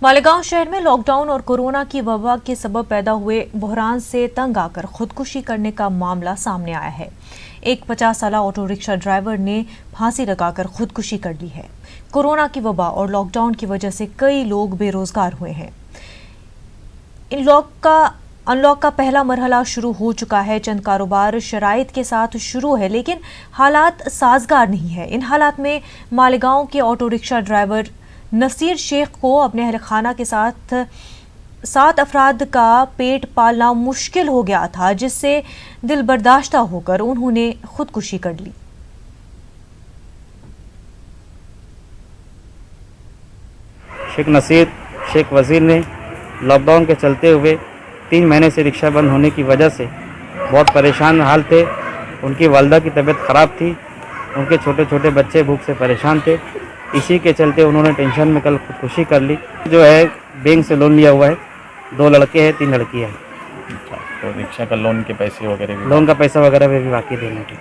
मालेगांव शहर में लॉकडाउन और कोरोना की वबा के सबब पैदा हुए बहरान से तंग आकर खुदकुशी करने का मामला सामने आया है। एक 50 साल ऑटो रिक्शा ड्राइवर ने फांसी लगाकर खुदकुशी कर ली है। कोरोना की वबा और लॉकडाउन की वजह से कई लोग बेरोजगार हुए हैं। अनलॉक का पहला मरहला शुरू हो चुका है। चंद कारोबार शराइत के साथ शुरू है, लेकिन हालात साजगार नहीं है। इन हालात में मालेगांव के auto rickshaw driver Naseer Shaikh को अपने अहल खाना के साथ 7 अफराद का पेट पालना मुश्किल हो गया था, जिससे दिल बर्दाश्ता होकर उन्होंने खुदकुशी कर ली। शेख नसीर शेख वजीर ने लॉकडाउन के चलते हुए 3 महीने से रिक्शा बंद होने की वजह से बहुत परेशान हाल थे। उनकी वालदा की तबीयत ख़राब थी, उनके छोटे छोटे बच्चे भूख से परेशान थे। इसी के चलते उन्होंने टेंशन में कल खुदकुशी कर ली। जो है बैंक से लोन लिया हुआ है, 2 लड़के हैं 3 लड़की है। अच्छा, तो रिक्शा का लोन के पैसे वगैरह भी लोन का पैसा वगैरह भी बाकी देने के।